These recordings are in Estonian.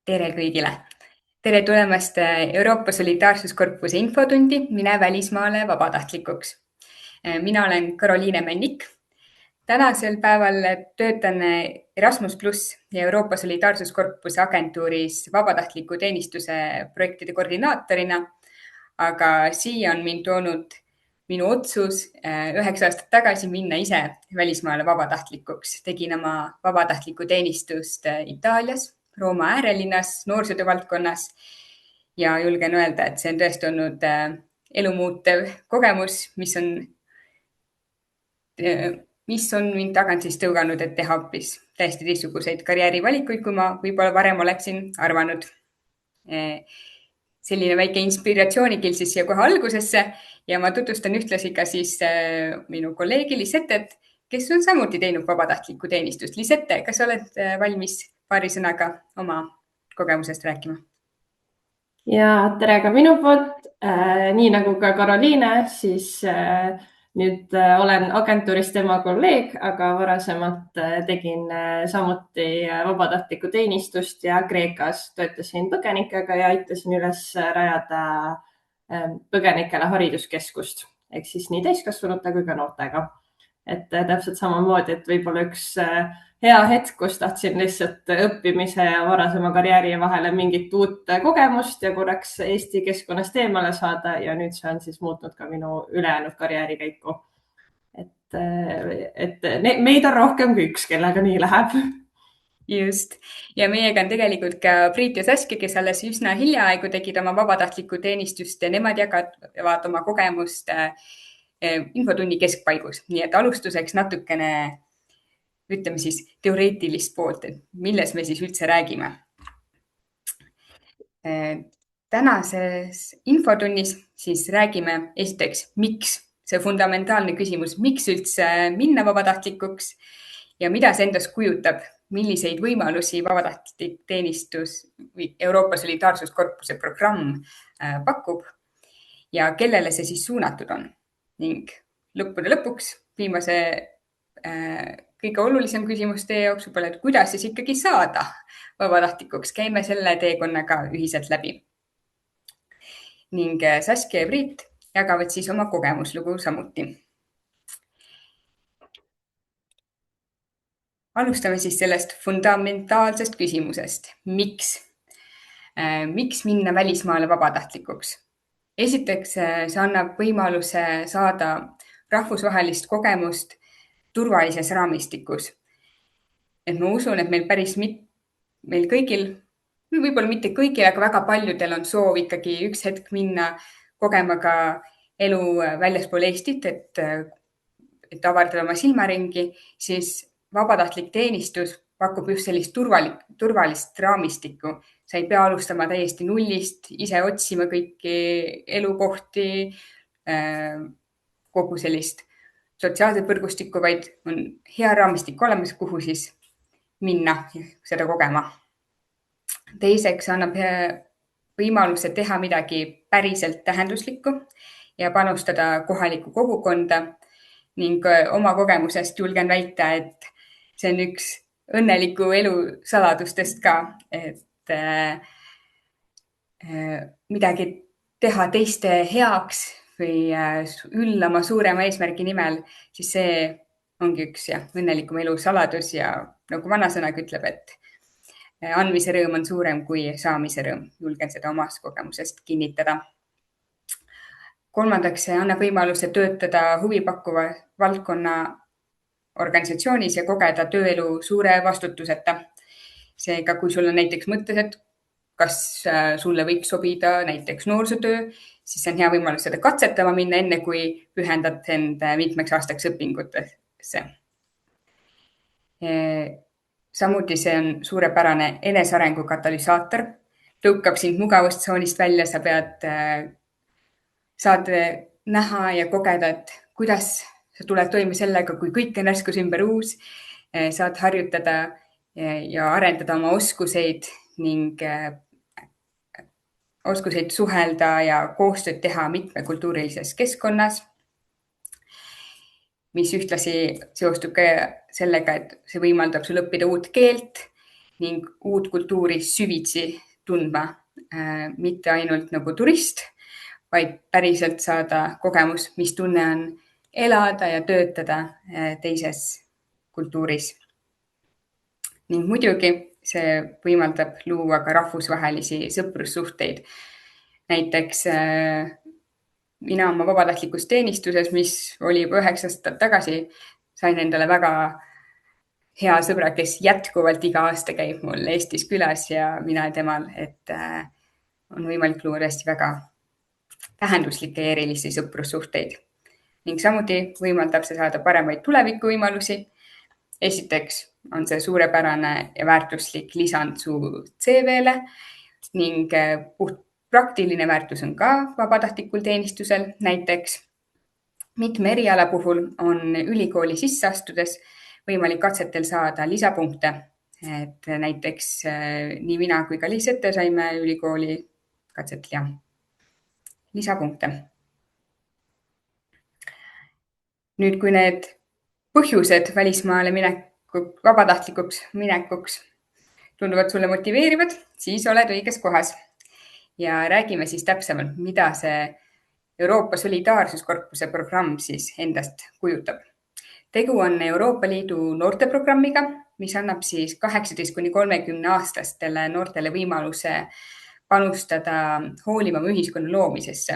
Tere kõigile! Tere tulemast Euroopa Solidaarsuskorpuse infotundi Mine välismaale vabatahtlikuks. Mina olen Karoliine Männik. Tänasel päeval töötan Erasmus Plus ja Euroopa Solidaarsuskorpuse agentuuris vabatahtliku teenistuse projektide koordinaatorina, aga siia on mind toonud minu otsus 9 aastat tagasi minna ise välismaale vabatahtlikuks. Tegin oma vabatahtlikku teenistust Itaalias, Rooma äärelinnas, noorsootöö valdkonnas ja julgen öelda, et see on tõesti olnud elumuutev kogemus, mis on mind tagant siis tõuganud, et teha hoopis täiesti teistsuguseid karjäärivalikuid, kui ma võib-olla varem oleksin arvanud. Selline väike inspiratsioonikild siis siia kohe algusesse ja ma tutvustan ühtlasi ka siis minu kolleegi Lisettet, kes on samuti teinud vabatahtlikku teenistust. Lisette, kas oled valmis paari sõnaga oma kogemusest rääkima? Ja tere ka minu poolt. Nii nagu ka Karoliine, siis nüüd olen agentuuris tema kolleeg, aga varasemalt tegin samuti vabatahtlikku teenistust ja Kreekas töötasin põgenikega ja aitasin üles rajada põgenikele hariduskeskust ehk siis nii täiskasvanute kui ka noortega. Et täpselt samamoodi, et võib-olla üks hea hetk, kus tahtsin lihtsalt õppimise ja varasema karjääri vahele mingit uut kogemust ja korraks Eesti keskkonnast eemale saada ja nüüd see on siis muutnud ka minu ülejäänud karjäärikäiku. Et meid on rohkem kui üks, kellega nii läheb. Just. Ja meiega on tegelikult ka Priit ja Saskia, kes alles üsna hiljaaegu tegid oma vabatahtlikku teenistust ja nemad jagavad oma kogemust infotunni keskpaigus. Nii et alustuseks natukene, ütleme siis teoreetilist poolt, et milles me siis üldse räägime. Tänases infotunnis siis räägime esiteks, miks see fundamentaalne küsimus, miks üldse minna vabatahtlikuks ja mida see endast kujutab, milliseid võimalusi vabatahtlik teenistus või Euroopa Solidaarsuskorpuse programm pakub ja kellele see siis suunatud on. Ning lõppude lõpuks viimase kõige olulisem küsimus teie jaoks võib-olla, et kuidas siis ikkagi saada vabatahtlikuks. Käime selle teekonnaga ühiselt läbi. Ning Saskia ja Priit jagavad siis oma kogemuslugu samuti. Alustame siis sellest fundamentaalsest küsimusest. Miks? Miks minna välismaale vabatahtlikuks? Esiteks, see annab võimaluse saada rahvusvahelist kogemust turvalises raamistikus. Et ma usun, et meil kõigil, võib-olla mitte kõigil, aga väga paljudel on soov ikkagi üks hetk minna kogema ka elu väljaspool Eestit, et avardada oma silmaringi, siis vabatahtlik teenistus pakub just sellist turvalist raamistikku. Sa ei pea alustama täiesti nullist, ise otsima kõiki elukohti, kogu sellist sotsiaalset võrgustikku, vaid on hea raamistik olemas, kuhu siis minna seda kogema. Teiseks annab võimaluse teha midagi päriselt tähenduslikku ja panustada kohalikku kogukonda ning oma kogemusest julgen väita, et see on üks õnneliku elu saladustest ka, et midagi teha teiste heaks või üllama suurema eesmärgi nimel, siis see ongi üks õnnelikum elu saladus ja nagu vanasõnaga ütleb, et andmise rõõm on suurem kui saamise rõõm. Julgen seda omast kogemusest kinnitada. Kolmandaks, see annab võimaluse töötada huvipakkuva valdkonna organisatsioonis ja kogeda tööelu suure vastutuseta. Seega, kui sul on näiteks mõttes, et kas sulle võiks sobida näiteks noorsootöö, siis see on hea võimalus seda katsetama minna enne, kui pühendad end mitmeks aastaks õpingutesse. Samuti see on suurepärane enesearengu katalüsaator. Tõukab sind mugavustsoonist välja, saad näha ja kogeda, et kuidas sa tuled toime sellega, kui kõik on järsku ümber uus. Saad harjutada ja arendada oma oskuseid ning oskuseid suhelda ja koostööd teha mitmekultuurilises keskkonnas, mis ühtlasi seostub ka sellega, et see võimaldab sul õppida uut keelt ning uut kultuuri süvitsi tundma, mitte ainult nagu turist, vaid päriselt saada kogemus, mis tunne on elada ja töötada teises kultuuris. Ning muidugi see võimaldab luua ka rahvusvahelisi sõprussuhteid. Näiteks mina oma vabatahtlikus teenistuses, mis oli juba 9 aastat tagasi, sain endale väga hea sõbra, kes jätkuvalt iga aasta käib mul Eestis külas ja mina temal, et on võimalik luua tõesti väga tähenduslikke ja erilisi sõprussuhteid. Ning samuti võimaldab see saada paremaid tulevikuvõimalusi. Esiteks on see suurepärane ja väärtuslik lisand su CV-le ning puht praktiline väärtus on ka vabatahtlikul teenistusel. Näiteks mitme eriala puhul on ülikooli sisse astudes võimalik katsetel saada lisapunkte. Et näiteks nii mina kui ka Liisette saime ülikooli katsetel ja lisapunkte. Nüüd, kui need põhjused välismaale vabatahtlikuks minekuks tunduvad sulle motiveerivad, siis oled õiges kohas. Ja räägime siis täpsemalt, mida see Euroopa Solidaarsuskorpuse programm siis endast kujutab. Tegu on Euroopa Liidu noorteprogrammiga, mis annab siis 18–30-aastastele noortele võimaluse panustada hoolivama ühiskonna loomisesse.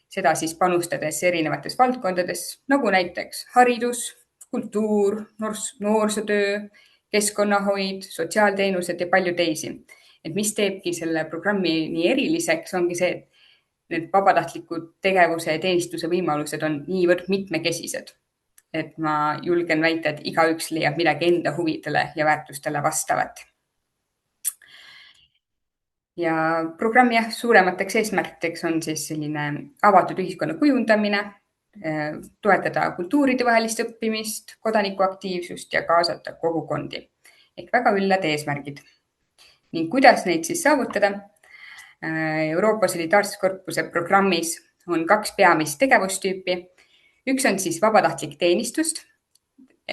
Seda siis panustades erinevates valdkondades, nagu näiteks haridus, kultuur, noorsootöö, keskkonnahoid, sotsiaalteenused ja palju teisi. Et mis teebki selle programmi nii eriliseks, ongi see, et need vabatahtlikud tegevuse ja teenistuse võimalused on niivõrd mitmekesised. Et ma julgen väita, et igaüks leiab midagi enda huvidele ja väärtustele vastavat. Ja programmi suuremateks eesmärkideks on siis selline avatud ühiskonna kujundamine, toetada kultuuride vahelist õppimist, kodanikuaktiivsust ja kaasata kogukondi. Ehk väga üllad eesmärgid. Ning kuidas neid siis saavutada? Euroopa Solidaarsuskorpuse programmis on 2 peamist tegevustüüpi. Üks on siis vabatahtlik teenistust.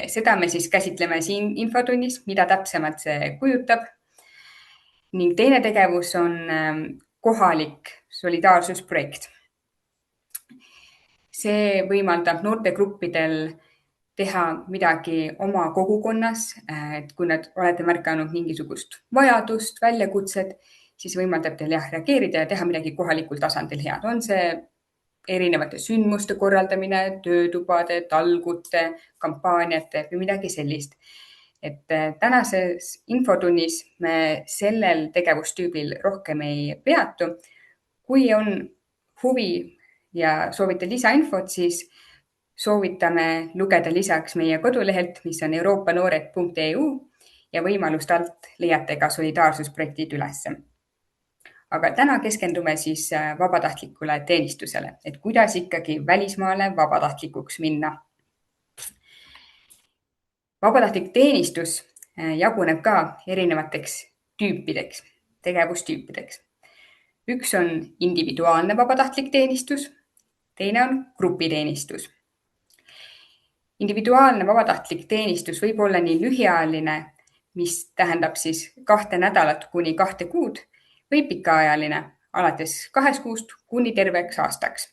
Seda me siis käsitleme siin infotunnis, mida täpsemalt see kujutab. Ning teine tegevus on kohalik solidaarsusprojekt. See võimaldab noortegruppidel teha midagi oma kogukonnas, et kui nad olete märganud mingisugust vajadust, väljakutset, siis võimaldab teil reageerida ja teha midagi kohalikul tasandil head. On see erinevate sündmuste korraldamine, töötubade, talgute, kampaaniate või midagi sellist. Et tänases infotunnis me sellel tegevustüübil rohkem ei peatu. Kui on huvi ja soovite lisainfot, siis soovitame lugeda lisaks meie kodulehelt, mis on euroopanoored.eu ja võimalust alt leiate ka solidaarsusprojektid ülesse. Aga täna keskendume siis vabatahtlikule teenistusele, et kuidas ikkagi välismaale vabatahtlikuks minna. Vabatahtlik teenistus jaguneb ka erinevateks tüüpideks, tegevustüüpideks. Üks on individuaalne vabatahtlik teenistus, teine on grupiteenistus. Individuaalne vabatahtlik teenistus võib olla nii lühiajaline, mis tähendab siis 2 nädalat kuni 2 kuud, või pikaajaline, alates 2 kuust kuni terveks aastaks.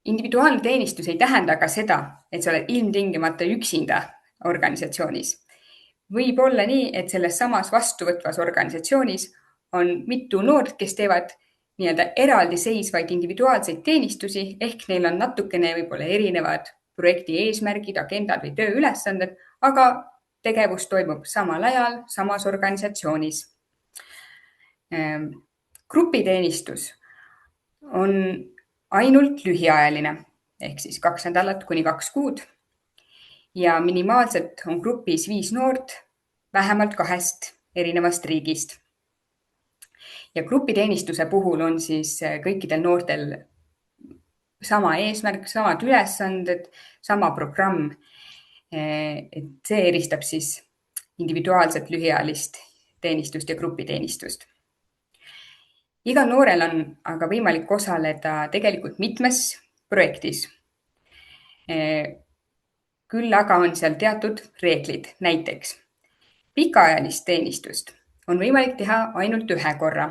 Individuaalne teenistus ei tähenda ka seda, et sa oled ilmtingimata üksinda organisatsioonis. Võib olla nii, et selles samas vastuvõtvas organisatsioonis on mitu noort, kes teevad nii-öelda eraldiseisvaid individuaalseid teenistusi, ehk neil on natukene võib-olla erinevad projekti eesmärgid, agendad või tööülesanded, aga tegevus toimub samal ajal samas organisatsioonis. Grupiteenistus on ainult lühiajaline, ehk siis 2 nädalat kuni 2 kuud ja minimaalselt on grupis 5 noort vähemalt 2 erinevast riigist. Ja grupiteenistuse puhul on siis kõikidel noortel sama eesmärk, samad ülesanded, sama programm. Et see eristab siis individuaalset lühiajalist teenistust ja grupiteenistust. Igal noorel on aga võimalik osaleda tegelikult mitmes projektis. Küll aga on seal teatud reeglid, näiteks Pikaajalist teenistust on võimalik teha ainult ühe korra,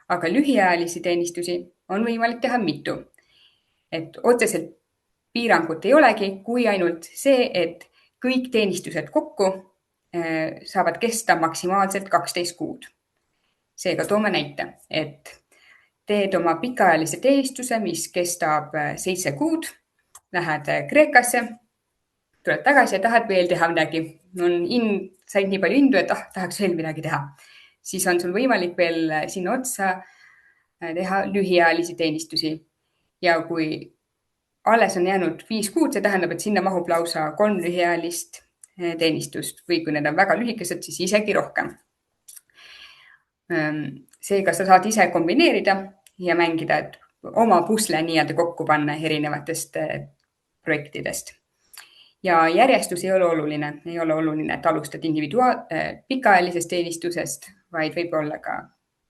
aga lühiajalisi teenistusi on võimalik teha mitu. Et otseselt piirangut ei olegi, kui ainult see, et kõik teenistused kokku saavad kesta maksimaalselt 12 kuud. Seega toome näite, et teed oma pikaajalise teenistuse, mis kestab 7 kuud, lähed Kreekasse, tuled tagasi ja tahad veel teha midagi. Said nii palju indu, et tahaks veel midagi teha. Siis on sul võimalik veel sinna otsa teha lühiajalisi teenistusi. Ja kui alles on jäänud 5 kuud, see tähendab, et sinna mahub lausa 3 lühiajalist teenistust või kui need on väga lühikesed, siis isegi rohkem. Seega sa saad ise kombineerida ja mängida, et oma pusle nii-öelda kokku panna erinevatest projektidest. Ja järjestus ei ole oluline. Ei ole oluline, et alustad pikaajalisest teenistusest, vaid võib olla ka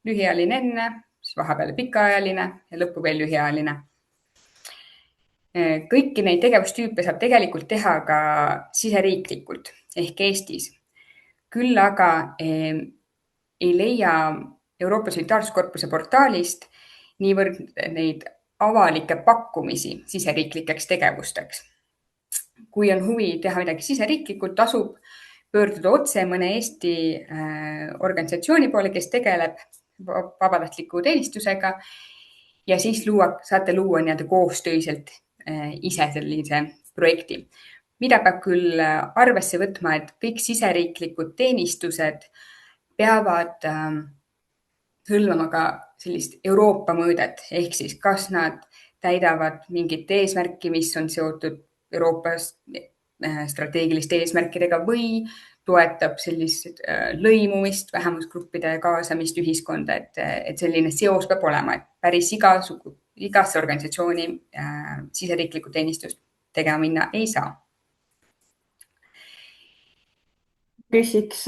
lühiajaline enne, siis vahepeal pikaajaline ja lõppu veel lühiajaline. Kõiki neid tegevustüüpe saab tegelikult teha ka siseriiklikult ehk Eestis. Küll aga ei leia Euroopa Solidaarsuskorpuse portaalist niivõrd neid avalikke pakkumisi siseriiklikeks tegevusteks. Kui on huvi teha midagi siseriiklikult, tasub pöörduda otse mõne Eesti organisatsiooni poole, kes tegeleb vabatahtliku teenistusega ja siis saate luua nii-öelda koostöiselt ise sellise projekti. Mida peab küll arvesse võtma, et kõik siseriiklikud teenistused peavad hõlmama ka sellist Euroopa mõõdet, ehk siis kas nad täidavad mingit eesmärki, mis on seotud Euroopas strateegiliste eesmärkidega või toetab sellist lõimumist, vähemusgruppide kaasamist ühiskonda, et selline seos peab olema, et päris igasse organisatsiooni siseriiklikku teenistust tegema minna ei saa. Küsiks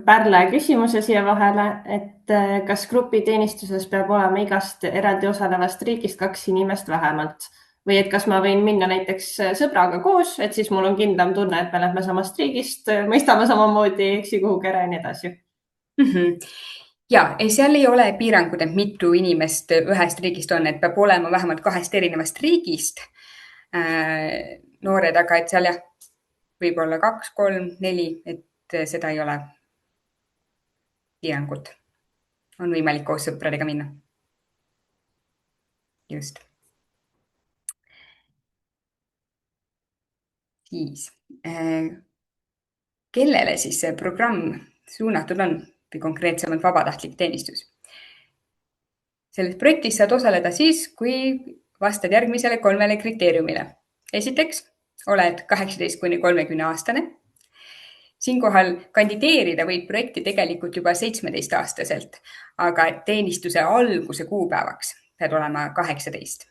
Pärle küsimuse siia vahele, et kas grupiteenistuses peab olema igast eraldi osalevast riigist 2 inimest vähemalt või et kas ma võin minna näiteks sõbraga koos, et siis mul on kindlam tunne, et me lähme samast riigist, mõistame samamoodi, kuhugi ära ja nii edasi. Ja, seal ei ole piirangud, et mitu inimest ühest riigist on, et peab olema vähemalt 2 erinevast riigist noored, aga et seal jah, võib olla 2, 3, 4, et seda ei ole piirangut. On võimalik koos sõpradega minna. Just. Siis, kellele siis see programm suunatud on või konkreetsemalt vabatahtlik teenistus? Selles projektis saad osaleda siis, kui vastad järgmisele 3 kriteeriumile. Esiteks, oled 18–30 aastane. Siinkohal kandideerida võib projekti tegelikult juba 17-aastaselt, aga teenistuse alguse kuupäevaks pead olema 18.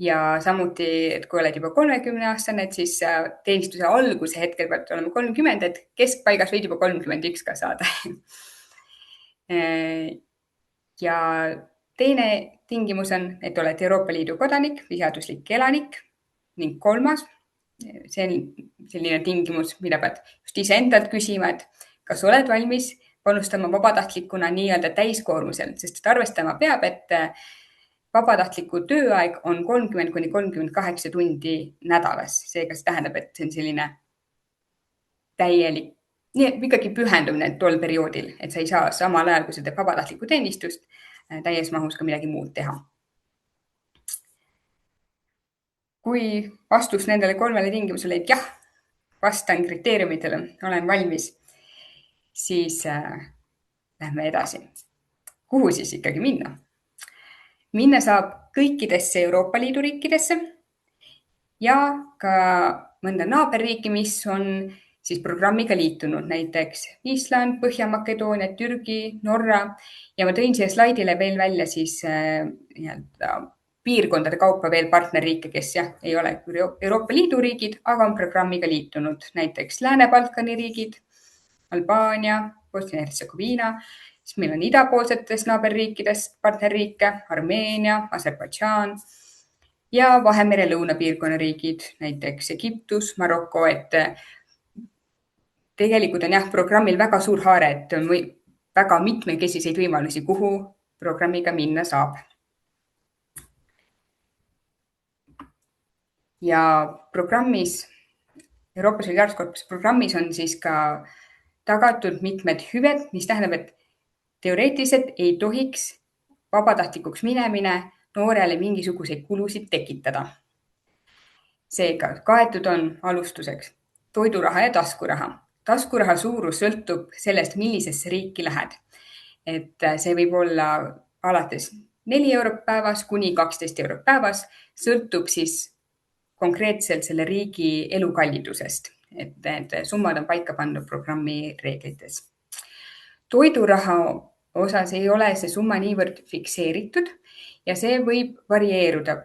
Ja samuti, et kui oled juba 30-aastane, et siis teenistuse alguse hetkel peab olema 30, et keskpaigas võid juba 31 ka saada. Ja teine tingimus on, et oled Euroopa Liidu kodanik või seaduslik elanik ning 3. See on selline tingimus, mida pead just ise endalt küsima, et kas oled valmis panustama vabatahtlikuna nii-öelda täiskoormusel, sest arvestama peab, et vabatahtliku tööaeg on 30–38 tundi nädalas. Seega see tähendab, et see on selline täielik, ikkagi pühendumine tol perioodil, et sa ei saa samal ajal, kui sa teed vabatahtlikku teenistust, täies mahus ka midagi muud teha. Kui vastus nendele 3 tingimusele, et jah, vastan kriteeriumidele, olen valmis, siis lähme edasi. Kuhu siis ikkagi minna? Minna saab kõikidesse Euroopa Liidu riikidesse ja ka mõnda naaberriiki, mis on siis programmiga liitunud, näiteks Island, Põhja-Makedoonia, Türgi, Norra ja ma tõin siia slaidile veel välja siis piirkondade kaupa veel partnerriike, kes jah, ei ole Euroopa Liidu riigid, aga on programmiga liitunud, näiteks Lääne-Balkani riigid, Albaania, Bosnia-Hertsegoviina, siis meil on idapoolsetest naaberriikidest partnerriike, Armeenia, Aserbaidžaan ja Vahemere lõunapiirkonna riigid, näiteks Egiptus, Maroko, et tegelikult on jah, programmil väga suur haare, et on väga mitmekesiseid võimalusi, kuhu programmiga minna saab. Ja programmis, Euroopa Solidaarsuskorpuse programmis on siis ka tagatud mitmed hüved, mis tähendab, et teoreetiliselt ei tohiks vabatahtlikuks minemine noorele mingisuguseid kulusid tekitada. Seega kaetud on alustuseks toiduraha ja taskuraha. Taskuraha suurus sõltub sellest, millisesse riiki lähed. Et see võib olla alates 4 eurot päevas kuni 12 eurot päevas, sõltub siis konkreetselt selle riigi elukallidusest, et need summad on paika pandud programmi reeglites. Toiduraha osas ei ole see summa niivõrd fikseeritud ja see võib varieeruda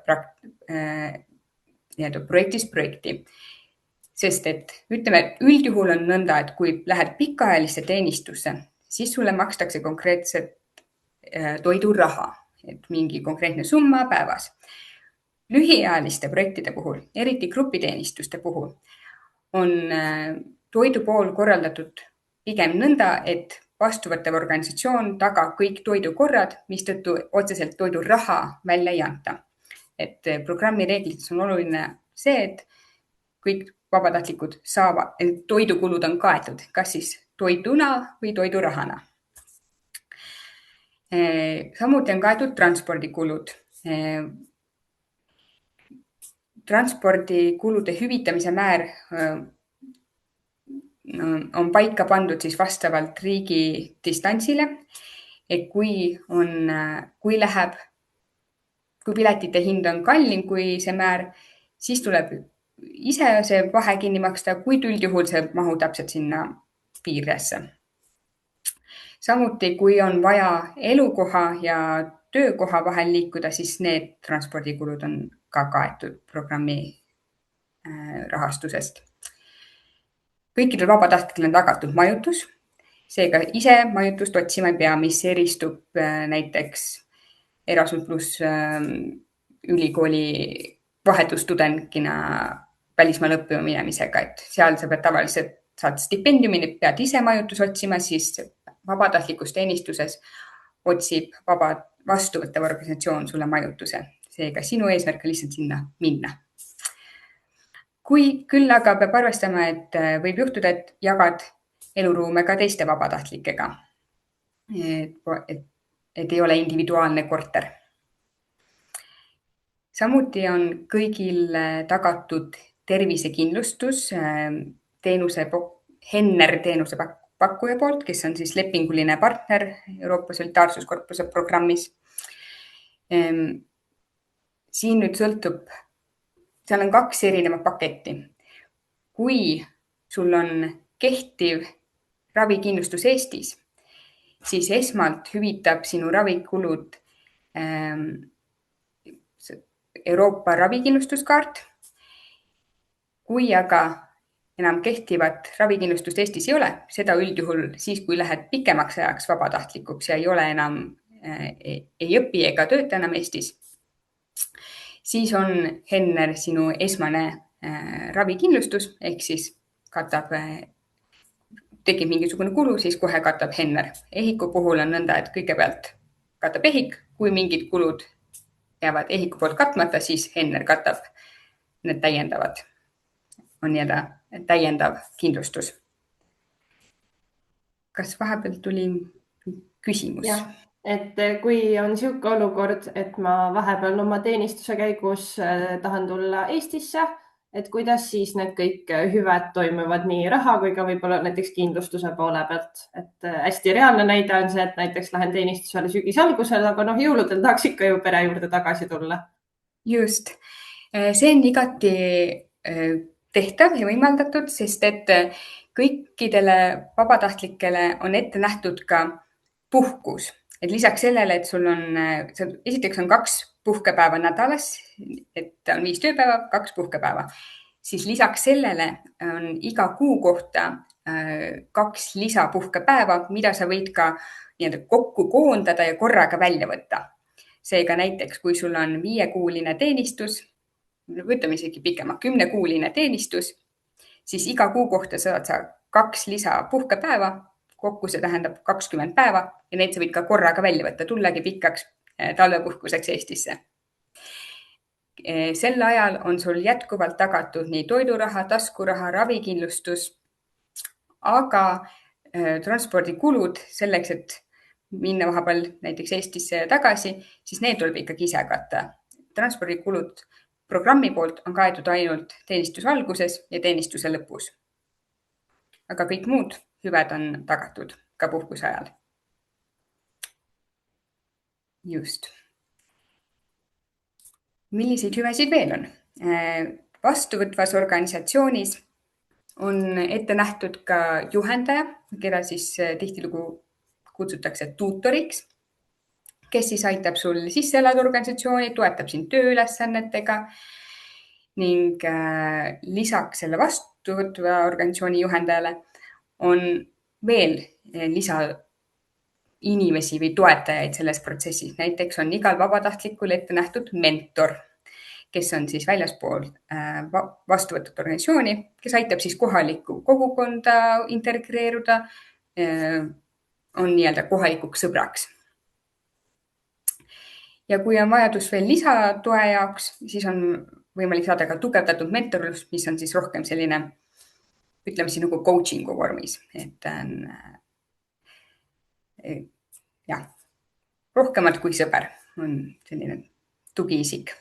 projektist projekti. Sest et ütleme, üldjuhul on nõnda, et kui lähed pikaajalisse teenistusse, siis sulle makstakse konkreetset toiduraha, et mingi konkreetne summa päevas. Lühiajaliste projektide puhul, eriti grupiteenistuste puhul, on toidupool korraldatud pigem nõnda, et vastuvõttev organisatsioon tagab kõik toidukorrad, mistõttu otseselt toiduraha välja ei anta. Et programmi reeglites on oluline see, et kõik vabatahtlikud saavad, toidukulud on kaetud, kas siis toiduna või toidurahana. Samuti on kaetud transpordikulud. Transpordikulude hüvitamise määr on paika pandud siis vastavalt riigi distantsile, et kui piletite hind on kallim kui see määr, siis tuleb ise see vahe kinni maksta, kuid üldjuhul see mahub täpselt sinna piiresse. Samuti, kui on vaja elukoha ja töökoha vahel liikuda, siis need transpordikulud on ka kaetud programmi rahastusest. Kõikidel vabatahtlikele on tagatud majutus, seega ise majutust otsima ei pea, mis eristub näiteks Erasmus plus ülikooli vahetustudengina välismaal õppima minemisega, et seal sa pead tavaliselt saad stipendiumi, pead ise majutus otsima, siis vabatahtlikus teenistuses otsib vastuvõttev organisatsioon sulle majutuse. Seega sinu eesmärk on lihtsalt sinna minna. Kui küll aga peab arvestama, et võib juhtuda, et jagad eluruume ka teiste vabatahtlikega, et ei ole individuaalne korter. Samuti on kõigil tagatud tervisekindlustus Henner teenuse pakkuja poolt, kes on siis lepinguline partner Euroopa Solidaarsuskorpuse programmis. Siin nüüd sõltub, seal on 2 erinevat paketti. Kui sul on kehtiv ravikindlustus Eestis, siis esmalt hüvitab sinu ravikulud Euroopa ravikindlustuskaart. Kui aga enam kehtivat ravikindlustust Eestis ei ole, seda üldjuhul siis, kui lähed pikemaks ajaks vabatahtlikuks ja ei ole enam, ei õpi ega tööta enam Eestis, siis on Henner sinu esmane ravikindlustus, ehk siis tekib mingisugune kulu, siis kohe katab Henner. EHIK-u puhul on nõnda, et kõigepealt katab EHIK, kui mingid kulud jäävad EHIK-u poolt katmata, siis Henner katab need täiendavad. On täiendav kindlustus. Kas vahepeal tuli küsimus? Ja, et kui on niisugune olukord, et ma vahepeal oma teenistuse käigus tahan tulla Eestisse, et kuidas siis need kõik hüved toimuvad nii raha kui ka võib-olla näiteks kindlustuse poole pealt. Et hästi reaalne näide on see, et näiteks lähen teenistusele sügise algusel, aga jõuludel tahaks ikka ju pere juurde tagasi tulla. Just. See on igati tehtav ja võimaldatud, sest et kõikidele vabatahtlikele on ette nähtud ka puhkus. Et lisaks sellele, et sul on, esiteks on 2 puhkepäeva nädalas, et on 5 tööpäeva, 2 puhkepäeva. Siis lisaks sellele on iga kuu kohta 2 lisapuhkepäeva, mida sa võid ka kokku koondada ja korraga välja võtta. Seega näiteks, kui sul on 5-kuuline teenistus, võtame isegi pikema, 10-kuuline teenistus, siis iga kuu kohta saad sa 2 lisapuhkepäeva, kokku see tähendab 20 päeva ja need sa võid ka korraga välja võtta, tullagi pikaks talvepuhkuseks Eestisse. Sel ajal on sul jätkuvalt tagatud nii toiduraha, taskuraha, ravikindlustus, aga transpordikulud selleks, et minna vahepeal näiteks Eestisse ja tagasi, siis need tuleb ikkagi ise katta. Transpordikulud programmi poolt on kaetud ainult teenistuse alguses ja teenistuse lõpus. Aga kõik muud hüved on tagatud ka puhkuse ajal. Just. Milliseid hüvesid veel on? Vastuvõtvas organisatsioonis on ette nähtud ka juhendaja, keda siis tihtilugu kutsutakse tuutoriks, kes siis aitab sul sisse elada organisatsiooni, toetab sind tööülesannetega ning lisaks selle vastuvõtva organisatsiooni juhendajale on veel lisa inimesi või toetajaid selles protsessis. Näiteks on igal vabatahtlikul ette nähtud mentor, kes on siis väljaspool vastuvõtvat organisatsiooni, kes aitab siis kohalikku kogukonda integreeruda, on nii-öelda kohalikuks sõbraks. Ja kui on vajadus veel lisatoe jaoks, siis on võimalik saada ka tugevdatud mentorlus, mis on siis rohkem selline, ütleme siis nagu coachingu vormis, et jah, rohkemalt kui sõber on selline tugiisik.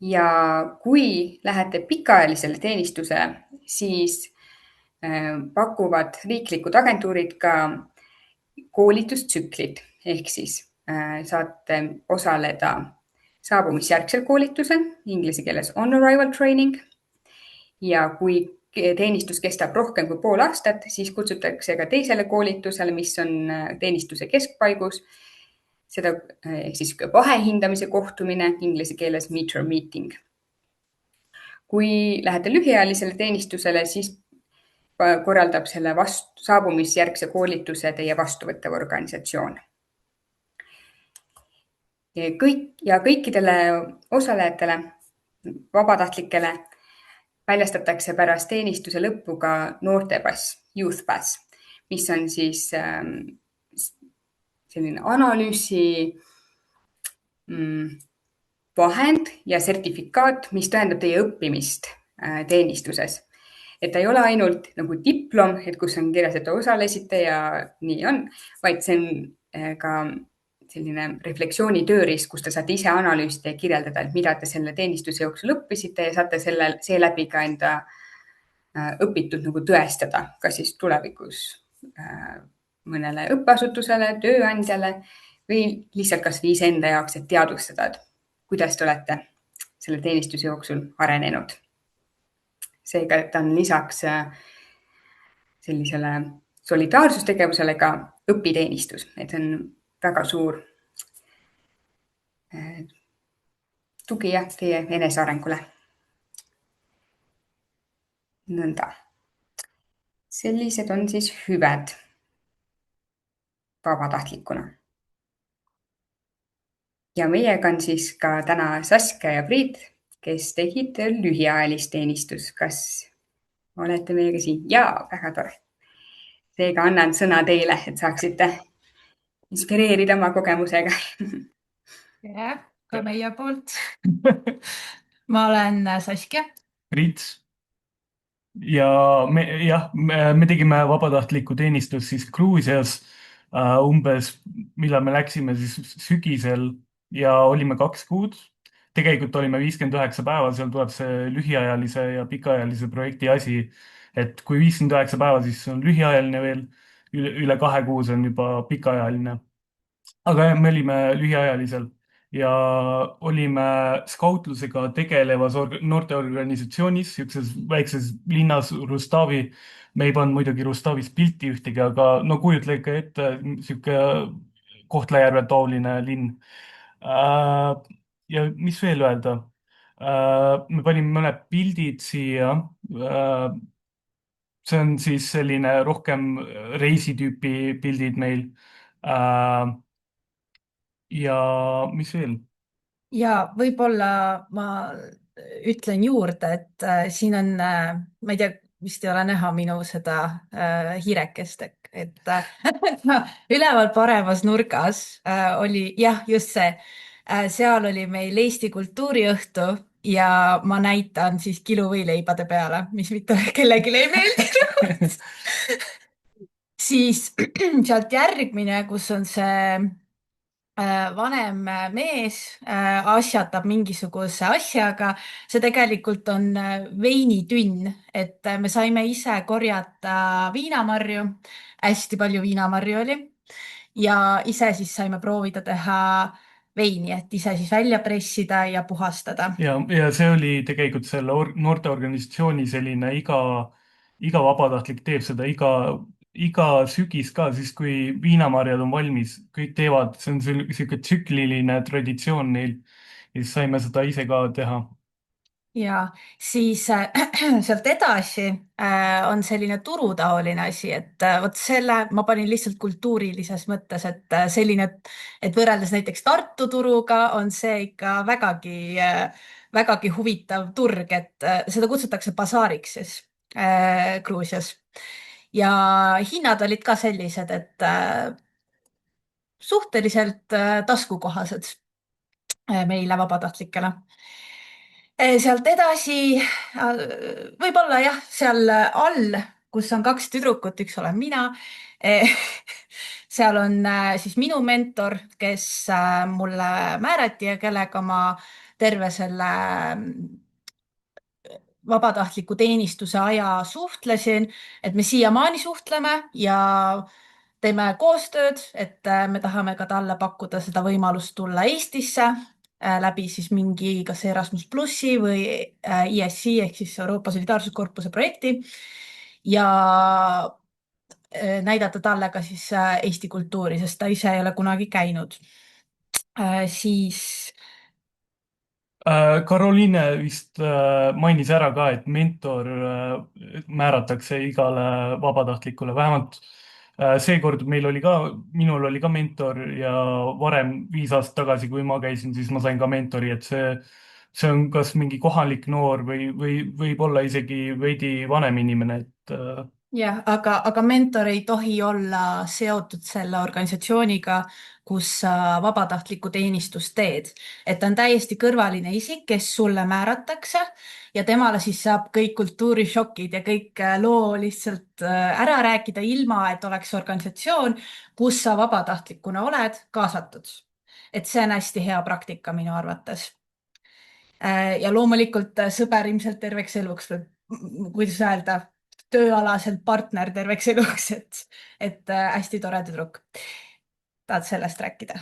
Ja kui lähete pikaajalisele teenistusele, siis pakuvad riiklikud agentuurid ka koolitustsüklid, ehk siis saate osaleda saabumisjärgsel koolitusel, inglise keeles on arrival training. Ja kui teenistus kestab rohkem kui pool aastat, siis kutsutakse ka teisele koolitusele, mis on teenistuse keskpaigus. Seda siis vahehindamise kohtumine, inglise keeles meet-your meeting. Kui lähete lühiajalisele teenistusele, siis korraldab selle saabumisjärgse koolituse teie vastuvõttev organisatsioon. Ja kõikidele osalejatele, vabatahtlikele, väljastatakse pärast teenistuse lõppu ka noortepass, youth pass, mis on siis selline analüüsi vahend ja sertifikaat, mis tõendab teie õppimist teenistuses. Et ta ei ole ainult nagu diplom, et kus on kirjas, et osalesite ja nii on, vaid see on ka selline refleksiooni tööriist, kus te saate ise analüüsida ja kirjeldada, et mida te selle teenistuse jooksul õppisite ja saate seeläbi ka enda õpitud nagu tõestada, kas siis tulevikus mõnele õppeasutusele, tööandjale või lihtsalt kas või iseenda jaoks, et teadvustada, et kuidas te olete selle teenistuse jooksul arenenud. Seega ta on lisaks sellisele solidaarsustegevusele ka õpiteenistus, et on väga suur tugi teie enesearengule. Nõnda. Sellised on siis hüved vabatahtlikuna. Ja meiega on siis ka täna Saskia ja Priit, kes tegid lühiajalist teenistus. Kas olete meiega siin? Jaa, väga tore. Seega annan sõna teile, et saaksite inspireerida oma kogemusega. Jah, ka meie poolt. Ma olen Saskia. Priit. Ja me tegime vabatahtlikku teenistust siis Gruusias umbes, millal me läksime siis sügisel ja olime 2 kuud. Tegelikult olime 59 päeva, seal tuleb see lühiajalise ja pikaajalise projekti asi, et kui 59 päeva, siis on lühiajaline veel, üle 2 kuu see on juba pikaajaline. Aga me olime lühiajalisel ja olime skautlusega tegelevas noorteorganisatsioonis, siukses väikses linnas Rustavi. Me ei pannud muidugi Rustavis pilti ühtegi, aga no kujutlege ette, siuke Kohtla-Järve tooline linn. Ja mis veel öelda? Me panime mõned pildid siia. See on siis selline rohkem reisitüüpi pildid meil. Ja mis veel? Ja võib-olla ma ütlen juurde, et siin on, ma ei tea, vist ei ole näha minu seda hiirekest, et üleval paremas nurgas oli jah, just see. Seal oli meil Eesti kultuuriõhtu ja ma näitan siis kiluvõileibade peale, mis mitte kellelegi ei meeldinud. Siis sealt järgmine, kus on see vanem mees asjatab mingisuguse asjaga, see tegelikult on veinitünn, et me saime ise korjata viinamarju, hästi palju viinamarju oli ja ise siis saime proovida teha veini, et ise siis välja pressida ja puhastada. ja see oli tegelikult selle noorteorganisatsiooni selline iga vabatahtlik teeb seda iga sügis ka, siis kui viinamarjad on valmis, kõik teevad, see on sihuke tsükliline traditsioon neil. Ja siis saime seda ise ka teha. Ja siis sealt edasi on selline turutaoline asi, et vot selle ma panin lihtsalt kultuurilises mõttes, et selline, et võrreldes näiteks Tartu turuga on see ikka vägagi huvitav turg, et seda kutsutakse basaariks siis Gruusias. Ja hinnad olid ka sellised, et suhteliselt taskukohased meile vabatahtlikele. Sealt edasi, võib-olla jah, seal all, kus on kaks tüdrukut, üks olen mina. Seal on siis minu mentor, kes mulle määrati ja kellega ma terve selle vabatahtliku teenistuse aja suhtlesin, et me siiamaani suhtleme ja teeme koostööd, et me tahame ka talle pakkuda seda võimalust tulla Eestisse läbi siis mingi kas Erasmus plussi või ESC ehk siis Euroopa Solidaarsuskorpuse projekti ja näidata talle ka siis Eesti kultuuri, sest ta ise ei ole kunagi käinud. Siis Karoliine vist mainis ära ka, et mentor määratakse igale vabatahtlikule, vähemalt seekord minul oli ka mentor ja varem 5 aastat tagasi, kui ma käisin, siis ma sain ka mentori, et see on kas mingi kohalik noor või võib-olla isegi veidi vanem inimene, et jah, aga mentor ei tohi olla seotud selle organisatsiooniga, kus sa vabatahtlikku teenistust teed. Et ta on täiesti kõrvaline isik, kes sulle määratakse ja temale siis saab kõik kultuurishokid ja kõik loo lihtsalt ära rääkida, ilma et oleks organisatsioon, kus sa vabatahtlikuna oled kaasatud. Et see on hästi hea praktika minu arvates. Ja loomulikult sõber ilmselt terveks eluks või kuidas öelda, tööalaselt partner terveks eluks, et hästi tore tüdruk. Tahad sellest rääkida?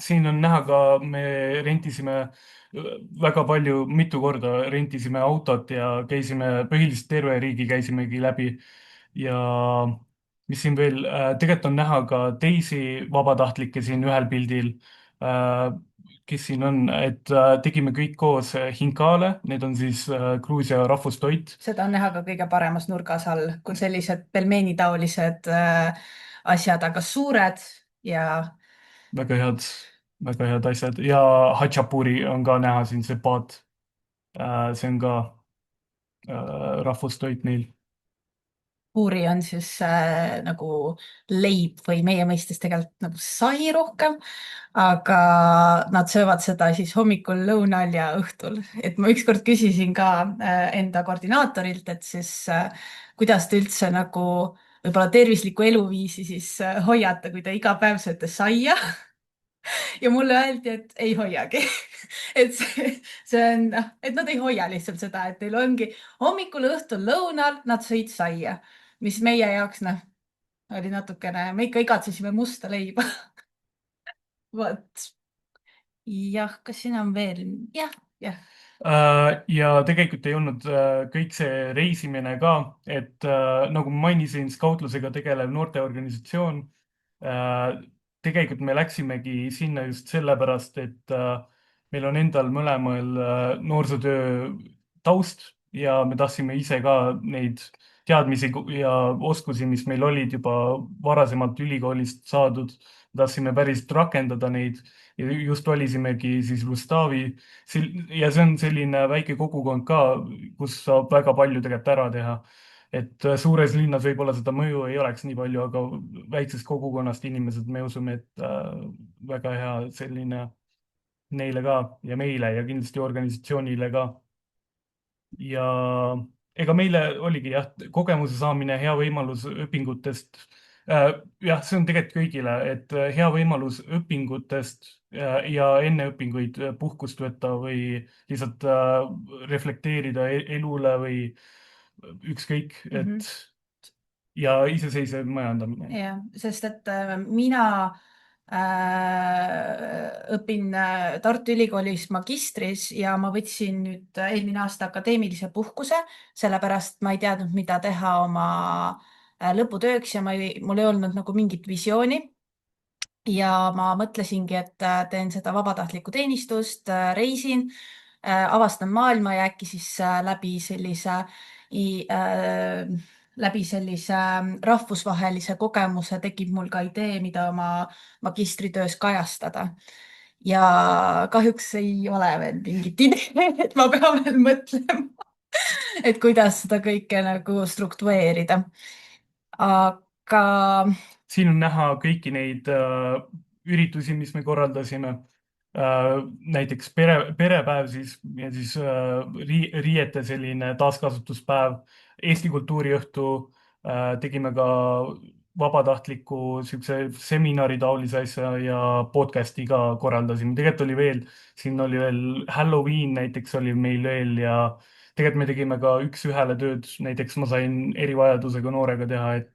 siin on näha ka, me rentisime väga palju, mitu korda rentisime autot ja käisime põhiliselt terve riigi käisimegi läbi. Ja mis siin veel, tegelikult on näha ka teisi vabatahtlikke siin ühel pildil, kes siin on, et tegime kõik koos hinkale, need on siis Gruusia rahvustoit. Seda on näha ka kõige paremas nurgas all, kui sellised pelmeenitaolised asjad, aga suured ja väga head asjad ja Hatšapuri on ka näha siin, see paat. see on ka rahvustoit neil. puuri on siis nagu leib või meie mõistes tegelikult nagu sai rohkem, aga nad söövad seda siis hommikul, lõunal ja õhtul. Et ma ükskord küsisin ka enda koordinaatorilt, et siis kuidas te üldse nagu võib-olla tervislikku eluviisi siis hoiate, kui te iga päev sööte saia. Ja mulle öeldi, et ei hoiagi. Et see on, et nad ei hoia lihtsalt seda, et teil ongi hommikul, õhtul, lõunal, nad sõid saia, mis meie jaoks, oli natukene, me ikka igatsesime musta leiba. Vot. Jah, kas siin on veel? Jah. ja tegelikult ei olnud kõik see reisimine ka, et nagu ma mainisin, skautlusega tegelev noorteorganisatsioon. tegelikult me läksimegi sinna just sellepärast, et meil on endal mõlemal noorsootöö taust ja me tahtsime ise ka neid teadmisi ja oskusi, mis meil olid juba varasemalt ülikoolist saadud. Tahtsime päriselt rakendada neid ja just valisimegi siis Rustavi. Ja see on selline väike kogukond ka, kus saab väga palju tegelikult ära teha. Et suures linnas võib-olla seda mõju ei oleks nii palju, aga väiksest kogukonnast inimesed, me usume, et väga hea selline neile ka ja meile ja kindlasti organisatsioonile ka. Ja ega meile oligi jah, kogemuse saamine, hea võimalus õpingutest. Jah, see on tegelikult kõigile, et hea võimalus õpingutest ja enne õpinguid puhkust võtta või lihtsalt reflekteerida elule või ükskõik, et ja iseseisev majandamine. jah, sest et mina õpin Tartu Ülikoolis magistris ja ma võtsin nüüd eelmine aasta akadeemilise puhkuse, sellepärast ma ei teadnud, mida teha oma lõputööks ja mul ei olnud nagu mingit visiooni. Ja ma mõtlesingi, et teen seda vabatahtlikku teenistust, reisin, avastan maailma ja äkki siis läbi sellise rahvusvahelise kogemuse tekib mul ka idee, mida oma magistritöös kajastada. Ja kahjuks ei ole veel mingit ideed, et ma pean veel mõtlema, et kuidas seda kõike nagu struktureerida. Aga siin on näha kõiki neid üritusi, mis me korraldasime. Näiteks perepäev siis ja siis riiete selline taaskasutuspäev, Eesti kultuuriõhtu. Tegime ka vabatahtliku siukse seminari taolise asja ja podcast'i ka korraldasime. Tegelikult oli veel, siin oli veel Halloween näiteks oli meil veel ja tegelikult me tegime ka üks-ühele tööd, näiteks ma sain erivajadusega noorega teha, et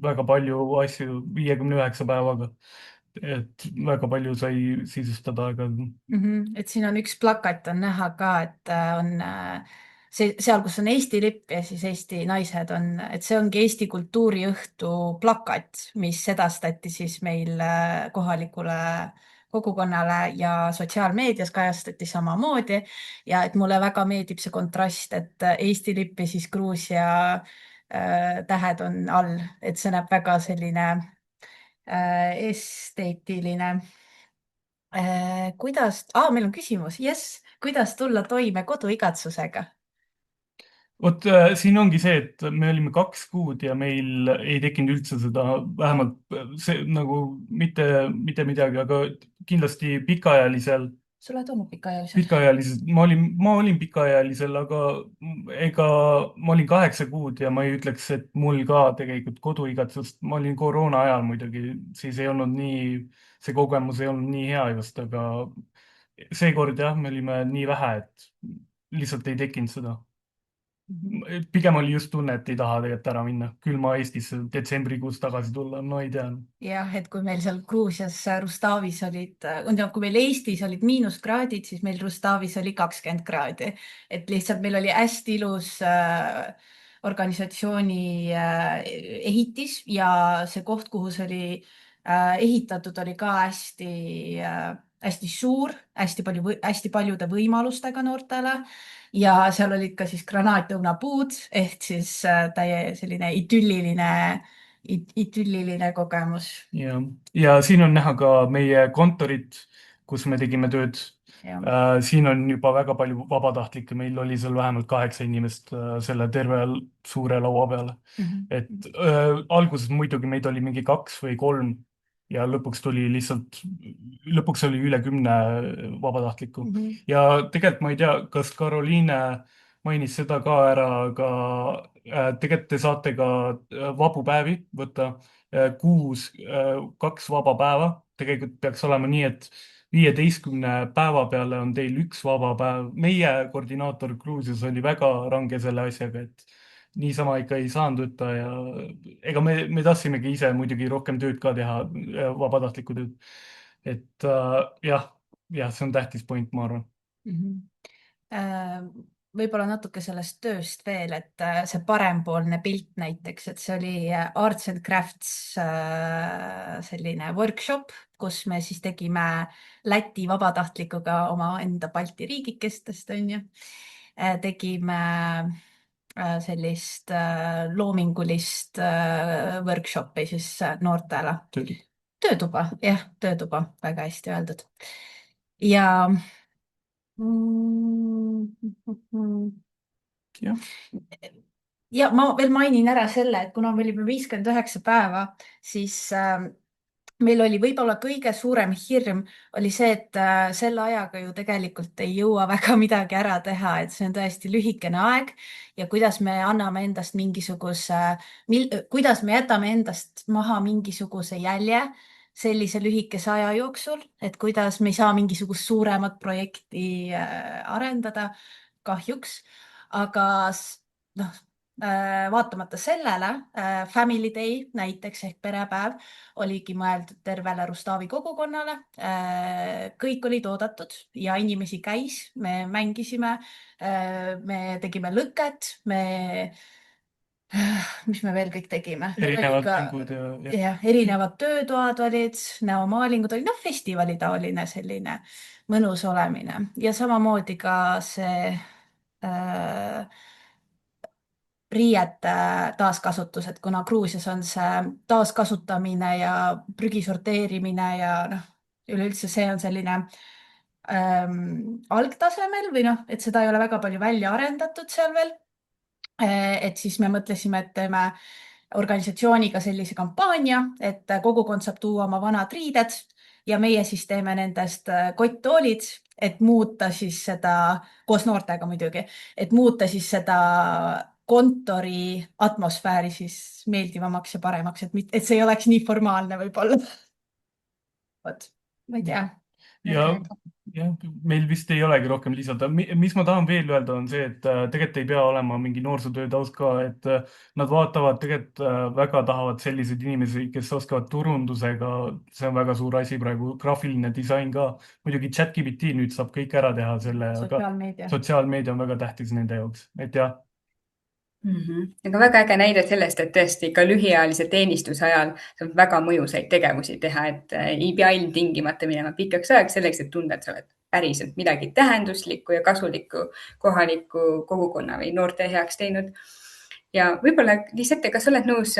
väga palju asju 59 päevaga. Et väga palju sai sisustada, aga et siin on üks plakat on näha ka, et on seal, kus on Eesti lipp ja siis Eesti naised on, et see ongi Eesti kultuuriõhtu plakat, mis edastati siis meil kohalikule kogukonnale ja sotsiaalmeedias kajastati samamoodi. Ja et mulle väga meeldib see kontrast, et Eesti lipp ja siis Gruusia tähed on all, et see näeb väga selline esteetiline. Meil on küsimus, jess, kuidas tulla toime koduigatsusega? vot siin ongi see, et me olime 2 kuud ja meil ei tekkinud üldse seda, vähemalt see nagu mitte midagi, aga kindlasti pikaajalisel Sa oled olnud pikaajalisel? pikaajaliselt, ma olin pikaajalisel, aga ega ma olin 8 kuud ja ma ei ütleks, et mul ka tegelikult koduigatsust, ma olin koroona ajal muidugi, siis ei olnud nii, see kogemus ei olnud nii hea just, aga seekord jah, me olime nii vähe, et lihtsalt ei tekkinud seda. Pigem oli just tunne, et ei taha tegelikult ära minna, küll ma Eestisse detsembrikuus tagasi tulla, no ei tea. Jah, et kui meil seal Gruusias Rustavis olid, kui meil Eestis olid miinuskraadid, siis meil Rustavis oli 20 kraadi. Et lihtsalt meil oli hästi ilus organisatsiooni ehitis ja see koht, kuhu see oli ehitatud, oli ka hästi suur, hästi paljude võimalustega noortele. Ja seal olid ka siis granaatõunapuud ehk siis täie selline idülliline kogemus. Ja siin on näha ka meie kontorit, kus me tegime tööd. Siin on juba väga palju vabatahtlikke, meil oli seal vähemalt 8 inimest selle terve suure laua peale. Et alguses muidugi meid oli mingi 2 või 3 ja lõpuks oli üle 10 vabatahtlikku. Ja tegelikult ma ei tea, kas Karoliine mainis seda ka ära, aga tegelikult te saate ka vabu päevi võtta kuus 2 vaba päeva. Tegelikult peaks olema nii, et 15 päeva peale on teil 1 vaba päev. Meie koordinaator Gruusias oli väga range selle asjaga, et niisama ikka ei saanud võtta ja ega me tahtsimegi ise muidugi rohkem tööd ka teha, vabatahtlikku tööd. Et jah, see on tähtis point, ma arvan. Võib-olla natuke sellest tööst veel, et see parempoolne pilt näiteks, et see oli Arts and Crafts selline workshop, kus me siis tegime Läti vabatahtlikuga oma enda Balti riigikestest, on ju. Tegime sellist loomingulist workshopi siis noortele. Töötuba, jah, töötuba, väga hästi öeldud. Ja ja ma veel mainin ära selle, et kuna meil juba 59 päeva, siis meil oli võib-olla kõige suurem hirm oli see, et selle ajaga ju tegelikult ei jõua väga midagi ära teha, et see on tõesti lühikene aeg ja kuidas me anname endast kuidas me jätame endast maha mingisuguse jälje sellise lühikese aja jooksul, et kuidas me ei saa mingisugust suuremat projekti arendada kahjuks, aga noh, vaatamata sellele Family Day näiteks ehk perepäev oligi mõeldud tervele Rustavi kogukonnale. Kõik olid oodatud ja inimesi käis, me mängisime, me tegime lõket, mis me veel kõik tegime? Erinevad mängud ja erinevad töötoad olid, näomaalingud olid, festivali taoline selline mõnus olemine ja samamoodi ka see riiete taaskasutus, et kuna Gruusias on see taaskasutamine ja prügi sorteerimine ja üleüldse see on selline algtasemel või et seda ei ole väga palju välja arendatud seal veel. Et siis me mõtlesime, et teeme organisatsiooniga sellise kampaania, et kogukond saab tuua oma vanad riided ja meie siis teeme nendest kotttoolid, et muuta siis seda, koos noortega muidugi, et muuta siis seda kontori atmosfääri siis meeldivamaks ja paremaks, et see ei oleks nii formaalne võib-olla. Vot, ma ei tea. Jah, meil vist ei olegi rohkem lisada. Mis ma tahan veel öelda on see, et tegelikult ei pea olema mingi noorsootöö taust ka, et nad vaatavad, tegelikult väga tahavad selliseid inimesi, kes oskavad turundusega. See on väga suur asi praegu, graafiline disain ka. Muidugi ChatGPT nüüd saab kõik ära teha selle, aga sotsiaalmeedia on väga tähtis nende jaoks, et jah. Aga väga äge näide sellest, et tõesti ka lühiajalise teenistuse ajal saab väga mõjusaid tegevusi teha, et ei pea ilmtingimata minema pikaks ajaks selleks, et tunda, et sa oled päriselt midagi tähenduslikku ja kasulikku kohaliku kogukonna või noorte heaks teinud. Ja võib-olla, Lisette, kas oled nõus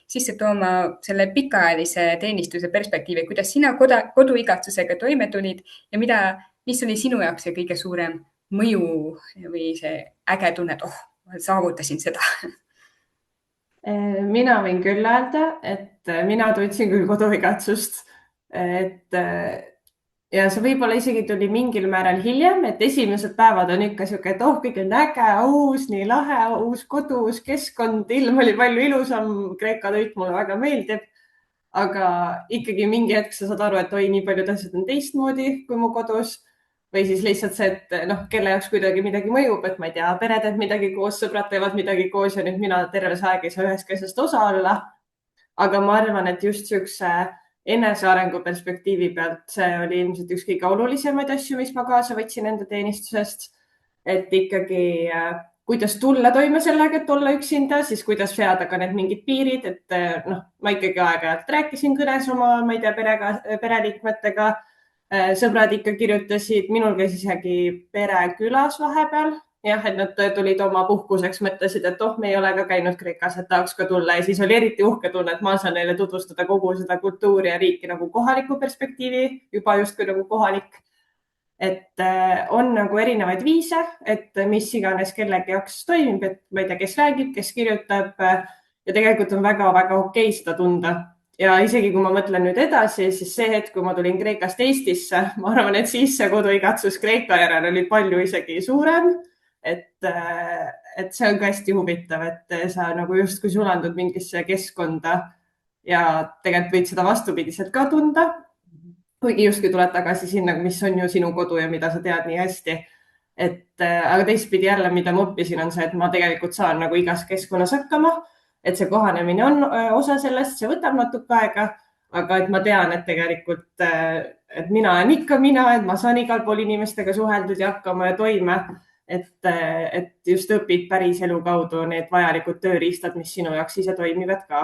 sisse tooma selle pikaajalise teenistuse perspektiivi, kuidas sina koduigatsusega toime tulid ja mis oli sinu jaoks see kõige suurem mõju või see äge tunne, et ma saavutasin seda? Mina võin küll öelda, et mina tundsin küll koduigatsust, ja see võib-olla isegi tuli mingil määral hiljem, et esimesed päevad on ikka siuke, et kõik on äge, uus, nii lahe, uus kodu, uus keskkond, ilm oli palju ilusam, Kreeka toit mulle väga meeldib, aga ikkagi mingi hetk sa saad aru, et nii paljud asjad on teistmoodi kui mu kodus. Või siis lihtsalt see, et kelle jaoks kuidagi midagi mõjub, et ma ei tea, pered teevad midagi koos, sõbrad teevad midagi koos ja nüüd mina terve see aeg ei saa ühest asjast osa olla. Aga ma arvan, et just siukse enesearengu perspektiivi pealt see oli ilmselt üks kõige olulisemaid asju, mis ma kaasa võtsin enda teenistusest. Et ikkagi, kuidas tulla toime sellega, et olla üksinda, siis kuidas seada ka need mingid piirid, et ma ikkagi aeg-ajalt rääkisin kõnes oma, ma ei tea, pereliikmetega. Sõbrad ikka kirjutasid, minul käis isegi pere külas vahepeal. Jah, et nad tulid oma puhkuseks, mõtlesid, et me ei ole ka käinud Kreekas, et tahaks ka tulla. Ja siis oli eriti uhke tunne, et ma saan neile tutvustada kogu seda kultuuri ja riiki nagu kohaliku perspektiivi, juba justkui nagu kohalik. Et on nagu erinevaid viise, et mis iganes kellegi jaoks toimib, et ma ei tea, kes räägib, kes kirjutab ja tegelikult on väga-väga okei seda tunda. Ja isegi kui ma mõtlen nüüd edasi, siis see hetk, kui ma tulin Kreekast Eestisse, ma arvan, et siis see koduigatsus Kreeka järel oli palju isegi suurem. Et see on ka hästi huvitav, et sa nagu justkui sulandud mingisse keskkonda ja tegelikult võid seda vastupidiselt ka tunda. Kuigi justkui tuled tagasi sinna, mis on ju sinu kodu ja mida sa tead nii hästi. Aga teistpidi jälle, mida ma õppisin, on see, et ma tegelikult saan nagu igas keskkonnas hakkama. Et see kohanemine on osa sellest, see võtab natuke aega, aga et ma tean, et tegelikult et mina olen ikka mina, et ma saan igal pool inimestega suheldud ja hakkama ja toime, et just õpid päris elu kaudu need vajalikud tööriistad, mis sinu jaoks ise toimivad ka.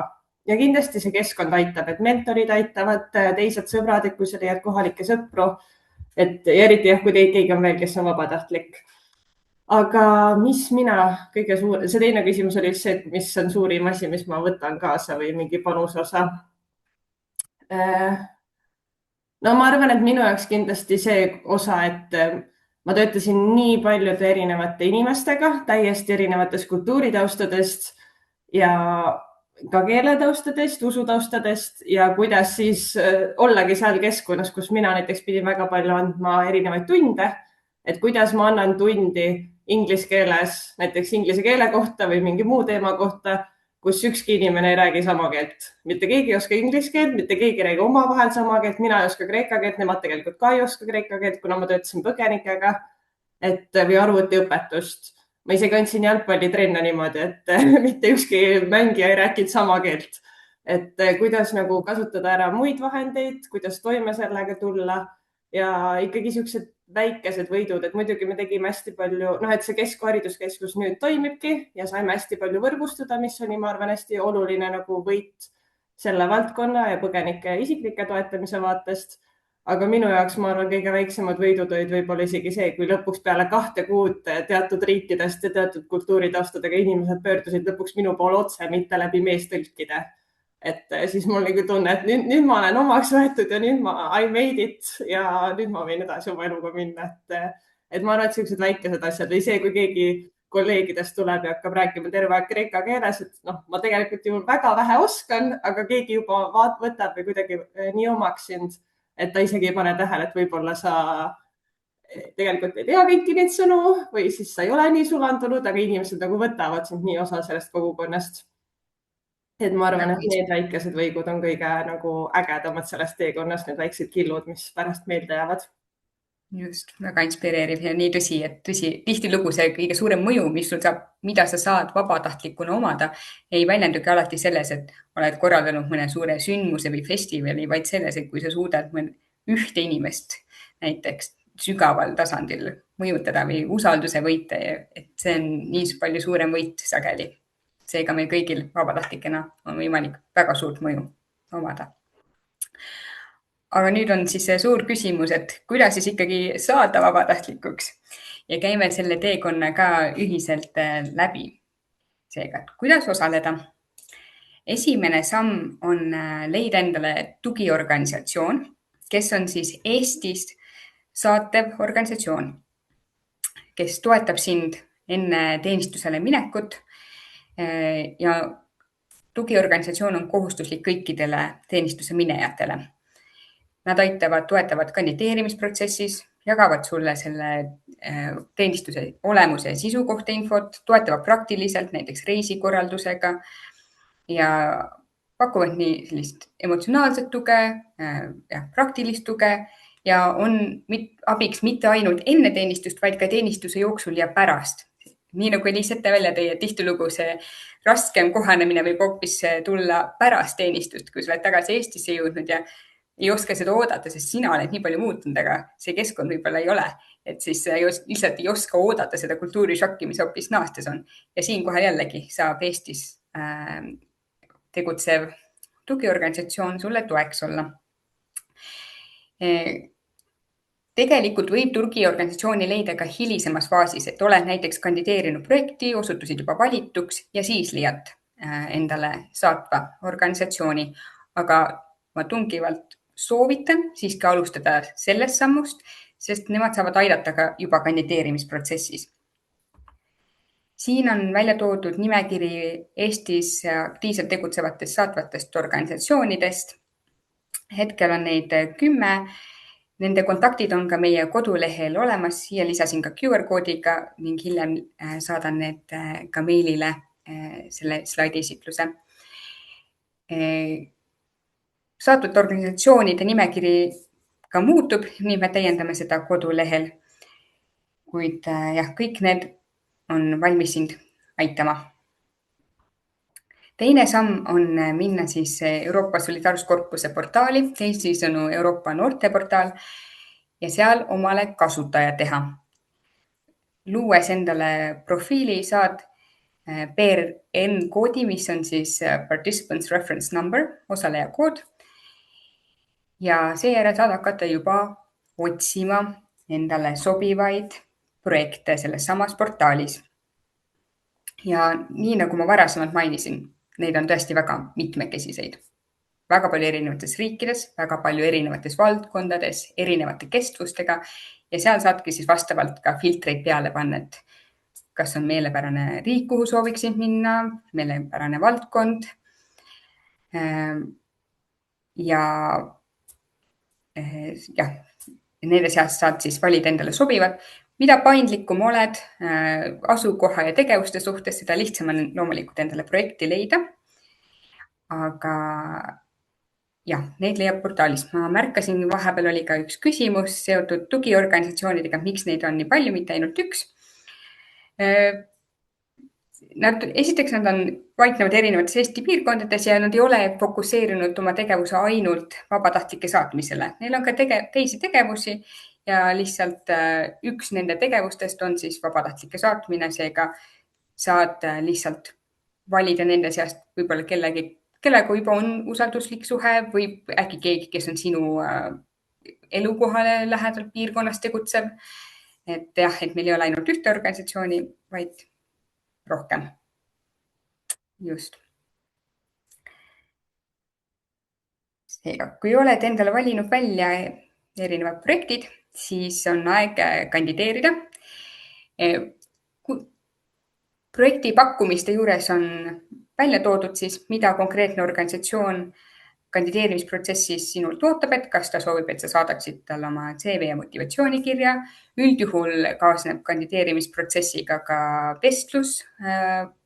Ja kindlasti see keskkond aitab, et mentorid aitavad, teised sõbrad, et kui sa leiad kohalikke sõpru, et eriti kui keegi on veel, kes on vabatahtlik. aga mis mina kõige see teine küsimus oli see, et mis on suurim asi, mis ma võtan kaasa või mingi panusosa. No ma arvan, et minu jaoks kindlasti see osa, et ma töötasin nii paljude erinevate inimestega, täiesti erinevatest kultuuritaustadest ja ka keeletaustadest, usutaustadest ja kuidas siis ollagi seal keskkonnas, kus mina näiteks pidin väga palju andma erinevaid tunde, et kuidas ma annan tundi inglise keeles, näiteks inglise keele kohta või mingi muu teema kohta, kus ükski inimene ei räägi sama keelt. Mitte keegi ei oska inglise keelt, mitte keegi ei räägi omavahel sama keelt, mina ei oska kreeka keelt, nemad tegelikult ka ei oska kreeka keelt, kuna ma töötasin põgenikega või arvutiõpetust. Ma isegi andsin jalgpallitrenne niimoodi, et mitte ükski mängija ei rääkinud sama keelt. Et kuidas nagu kasutada ära muid vahendeid, kuidas toime sellega tulla ja ikkagi siuksed väikesed võidud, et muidugi me tegime hästi palju, et see Keskhariduskeskus nüüd toimibki ja saime hästi palju võrgustuda, mis oli, ma arvan, hästi oluline nagu võit selle valdkonna ja põgenike isiklike toetamise vaatest. Aga minu jaoks, ma arvan, kõige väiksemad võidud olid võib-olla isegi see, kui lõpuks peale 2 kuud teatud riikidest ja teatud kultuuritaustadega inimesed pöördusid lõpuks minu poole otse, mitte läbi meestõlkide. Et siis mul nagu tunne, et nüüd ma olen omaks võetud ja nüüd I made it ja nüüd ma võin edasi oma eluga minna. Et ma arvan, et sellised väikesed asjad või see, kui keegi kolleegidest tuleb ja hakkab rääkima terve aeg kreeka keeles, et ma tegelikult ju väga vähe oskan, aga keegi juba võtab või kuidagi nii omaks sind, et ta isegi ei pane tähele, et võib-olla sa tegelikult ei tea kõiki neid sõnu või siis sa ei ole nii sulandunud, aga inimesed nagu võtavad sind nii osa sellest kogukonnast. Et ma arvan, et need väikesed võigud on kõige nagu ägedamad sellest teekonnast, need väiksed killud, mis pärast meelde jäävad. Just, väga inspireeriv ja nii tõsi, et tihtilugu see kõige suurem mõju, mis sul saab, mida sa saad vabatahtlikuna omada, ei väljendugi alati selles, et oled korraldanud mõne suure sündmuse või festivali, vaid selles, et kui sa suudad ühte inimest näiteks sügaval tasandil mõjutada või usalduse võita, et see on nii palju suurem võit sageli. Seega meil kõigil vabatahtlikena on võimalik väga suurt mõju omada. Aga nüüd on siis see suur küsimus, et kuidas siis ikkagi saada vabatahtlikuks ja käime selle teekonna ka ühiselt läbi. Seega, kuidas osaleda? Esimene samm on leida endale tugiorganisatsioon, kes on siis Eestist saatev organisatsioon, kes toetab sind enne teenistusele minekut. Ja tugiorganisatsioon on kohustuslik kõikidele teenistuse minejatele. Nad toetavad kandideerimisprotsessis, jagavad sulle selle teenistuse olemuse ja sisu kohta infot, toetavad praktiliselt näiteks reisikorraldusega ja pakuvad nii sellist emotsionaalset tuge ja praktilist tuge ja on abiks mitte ainult enne teenistust, vaid ka teenistuse jooksul ja pärast. Nii nagu Eliis ette välja tõi, et tihtilugu see raskem kohanemine võib hoopis tulla pärast teenistust, kui sa oled tagasi Eestisse jõudnud ja ei oska seda oodata, sest sina oled nii palju muutunud, aga see keskkond võib-olla ei ole. Et siis lihtsalt ei oska oodata seda kultuurishokki, mis hoopis naastes on. Ja siinkohal jällegi saab Eestis tegutsev tugiorganisatsioon sulle toeks olla. Tegelikult võib tugiorganisatsiooni leida ka hilisemas faasis, et oled näiteks kandideerinud projekti, osutusid juba valituks ja siis leiad endale saatva organisatsiooni. Aga ma tungivalt soovitan siiski alustada sellest sammust, sest nemad saavad aidata ka juba kandideerimisprotsessis. Siin on välja toodud nimekiri Eestis aktiivselt tegutsevatest saatvatest organisatsioonidest. Hetkel on neid 10. Nende kontaktid on ka meie kodulehel olemas. Siia lisasin ka QR-koodiga ning hiljem saadan need ka meilile selle slaidi esitluse. Saatud organisatsioonide nimekiri ka muutub, nii me täiendame seda kodulehel. Kuid kõik need on valmis sind aitama. Teine samm on minna siis Euroopa Solidaarsuskorpuse portaali, teisisõnu Euroopa noorteportaal ja seal omale kasutaja teha. Luues endale profiili saad PRN-koodi, mis on siis Participants Reference Number, osaleja kood. Ja seejärel saad hakata juba otsima endale sobivaid projekte selles samas portaalis. Ja nii nagu ma varasemalt mainisin, neid on tõesti väga mitmekesiseid. Väga palju erinevates riikides, väga palju erinevates valdkondades, erinevate kestvustega ja seal saadki siis vastavalt ka filtreid peale panna, et kas on meelepärane riik, kuhu sooviksid minna, meelepärane valdkond. Ja jah, nende seast saad siis valida endale sobivad. Mida paindlikum oled asukoha ja tegevuste suhtes, seda lihtsam on loomulikult endale projekti leida. Aga jah, neid leiab portaalis. Ma märkasin, vahepeal oli ka üks küsimus seotud tugiorganisatsioonidega, miks neid on nii palju, mitte ainult üks. Esiteks nad paiknevad erinevates Eesti piirkondades ja nad ei ole fokusseerinud oma tegevuse ainult vabatahtlike saatmisele. Neil on ka teisi tegevusi ja lihtsalt üks nende tegevustest on siis vabatahtlike saatmine, seega saad lihtsalt valida nende seast võib-olla kellega juba on usalduslik suhe või äkki keegi, kes on sinu elukohale lähedal piirkonnas tegutsev. Et jah, et meil ei ole ainult ühte organisatsiooni, vaid rohkem. Just. Seega, kui oled endale valinud välja erinevad projektid, siis on aeg kandideerida. Projekti pakkumiste juures on välja toodud siis, mida konkreetne organisatsioon kandideerimisprotsessis sinult ootab, et kas ta soovib, et sa saadaksid talle oma CV ja motivatsioonikirja. Üldjuhul kaasneb kandideerimisprotsessiga ka vestlus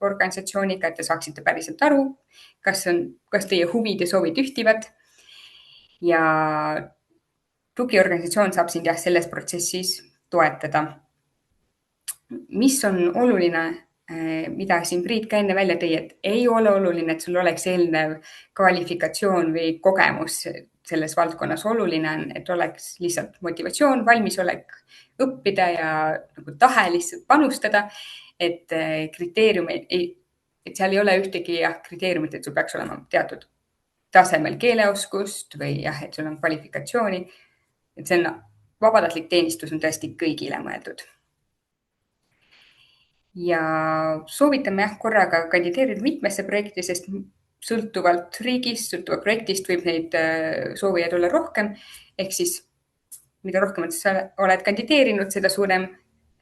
organisatsiooniga, et te saaksite päriselt aru, kas teie huvid ja soovid ühtivad. Ja tugiorganisatsioon saab sind selles protsessis toetada. Mis on oluline, mida siin Priit ka enne välja tõi, et ei ole oluline, et sul oleks eelnev kvalifikatsioon või kogemus selles valdkonnas. Oluline on, et oleks lihtsalt motivatsioon, valmisolek õppida ja tahe lihtsalt panustada, et seal ei ole ühtegi kriteeriumit, et sul peaks olema teatud tasemel keeleoskust või et sul on kvalifikatsiooni. Et see on vabatahtlik teenistus on tõesti kõigile mõeldud. Ja soovitame korraga kandideerida mitmesse projekti, sest sõltuvalt riigist, sõltuvalt projektist võib neid soovijaid olla rohkem. Ehk siis, mida rohkem sa oled kandideerinud, seda suurem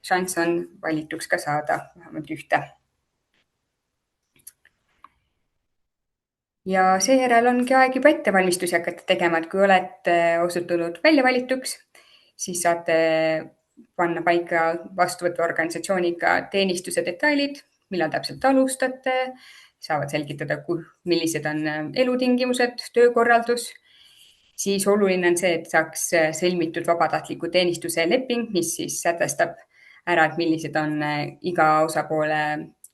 šanss on valituks ka saada vähemalt ühte. Ja seejärel ongi aeg juba ettevalmistusi hakata tegema, et kui olete osutunud välja valituks, siis saate panna paika vastuvõtva organisatsiooniga teenistuse detailid, millal täpselt alustate, saavad selgitada, millised on elutingimused, töökorraldus. Siis oluline on see, et saaks sõlmitud vabatahtliku teenistuse leping, mis siis sätestab ära, et millised on iga osapoole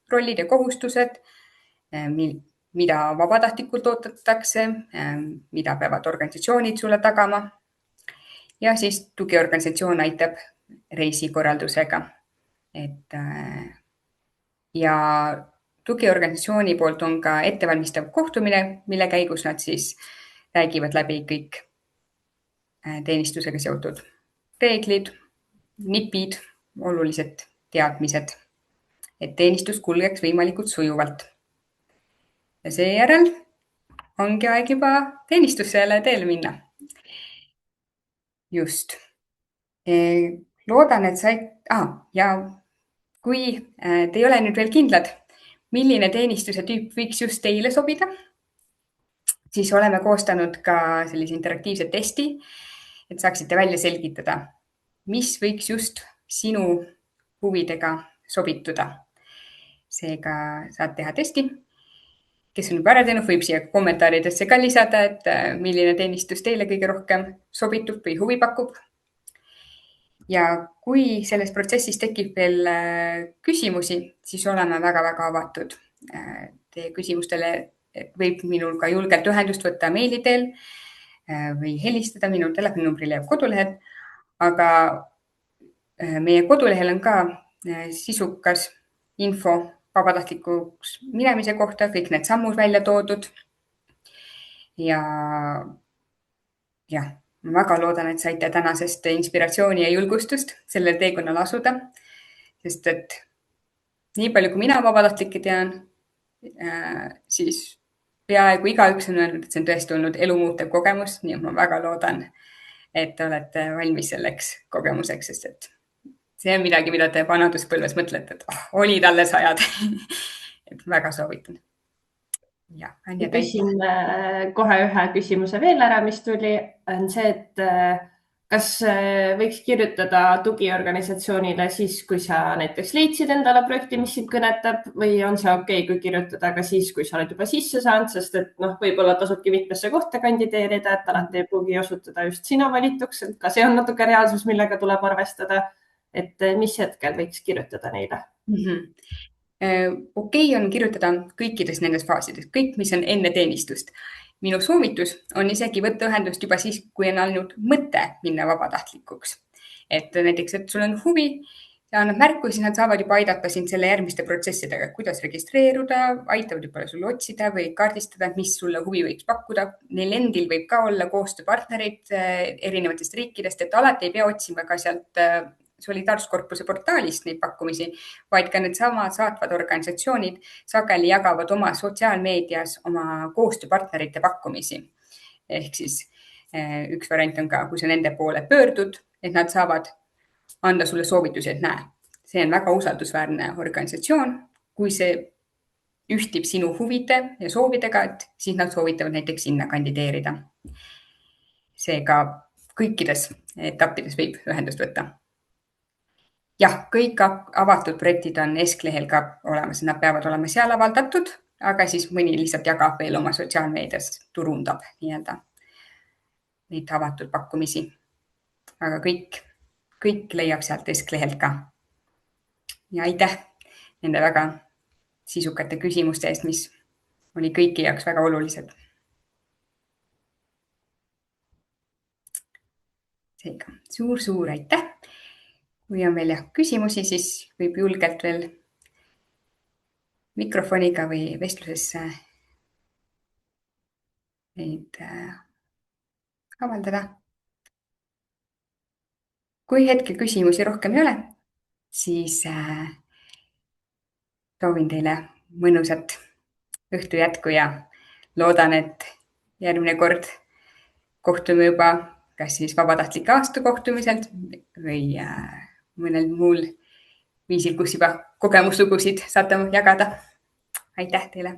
rollid ja kohustused, mida vabatahtlikult ootatakse, mida peavad organisatsioonid sulle tagama. Ja siis tugiorganisatsioon aitab reisikorraldusega. Ja tugiorganisatsiooni poolt on ka ettevalmistav kohtumine, mille käigus nad siis räägivad läbi kõik teenistusega seotud reeglid, nipid, olulised teadmised, et teenistus kulgeks võimalikult sujuvalt. Ja seejärel ongi aeg juba teenistusele teele minna. Just. Loodan, et ja kui te ei ole nüüd veel kindlad, milline teenistuse tüüp võiks just teile sobida, siis oleme koostanud ka sellise interaktiivse testi, et saaksite välja selgitada, mis võiks just sinu huvidega sobituda. Seega saad teha testi. Kes on juba ära teinud, võib siia kommentaaridesse ka lisada, et milline teenistus teile kõige rohkem sobitub või huvi pakub. Ja kui selles protsessis tekib veel küsimusi, siis oleme väga-väga avatud. Teie küsimustele võib minul ka julgelt ühendust võtta meili teel või helistada, minu telefoninumbrile jääb kodulehel. Aga meie kodulehel on ka sisukas info vabatahtlikuks minemise kohta, kõik need sammud välja toodud. Ja ma väga loodan, et saite tänasest inspiratsiooni ja julgustust sellel teekonnal asuda. sest et nii palju, kui mina vabatahtlikke tean, siis peaaegu igaüks on öelnud, et see on tõesti olnud elumuutev kogemus, nii et ma väga loodan, et te olete valmis selleks kogemuseks, sest et see on midagi, mida te vanaduspõlves mõtlete, et olid alles ajad. Et väga soovitan. Ja, Anja, küsin kohe ühe küsimuse veel ära, mis tuli, on see, et kas võiks kirjutada tugiorganisatsioonile siis, kui sa näiteks leidsid endale projekti, mis sind kõnetab, või on see okei, kui kirjutada ka siis, kui sa oled juba sisse saanud, sest et võib-olla tasubki mitmesse kohta kandideerida, et alati ei pruugi osutuda just sina valituks, et ka see on natuke reaalsus, millega tuleb arvestada, et mis hetkel võiks kirjutada neile? Okei on kirjutada kõikides nendes faasides, kõik, mis on enne teenistust. Minu soovitus on isegi võtta ühendust juba siis, kui on ainult mõte minna vabatahtlikuks. Et näiteks, et sul on huvi ja annab märku, siis nad saavad juba aidata sind selle järgmiste protsessidega, kuidas registreeruda, aitavad juba sul otsida või kaardistada, mis sulle huvi võiks pakkuda. Neil endil võib ka olla koostööpartnerid erinevatest riikidest, et alati ei pea otsima ka sealt Solidaarsuskorpuse portaalist neid pakkumisi, vaid ka need samad saatvad organisatsioonid sageli jagavad oma sotsiaalmeedias oma koostööpartnerite pakkumisi. Ehk siis üks variant on ka, kui sa nende poole pöördud, et nad saavad anda sulle soovitusi, et näe, see on väga usaldusväärne organisatsioon. Kui see ühtib sinu huvide ja soovidega, et siis nad soovitavad näiteks sinna kandideerida. Seega kõikides etappides võib ühendust võtta. Jah, kõik avatud projektid on Esklehel ka olemas, nad peavad olema seal avaldatud, aga siis mõni lihtsalt jagab veel oma sotsiaalmeedias, turundab nii-öelda neid avatud pakkumisi. Aga kõik leiab sealt Esklehelt ka. Ja aitäh nende väga sisukate küsimuste eest, mis oli kõigi jaoks väga olulised. Seega, suur aitäh! Kui on veel küsimusi, siis võib julgelt veel mikrofoniga või vestlusesse neid avaldada. Kui hetkel küsimusi rohkem ei ole, siis soovin teile mõnusat õhtu jätku ja loodan, et järgmine kord kohtume juba kas siis vabatahtlike aasta kohtumiselt või mõnel muul viisil, kus juba kogemuslugusid saate jagada. Aitäh teile!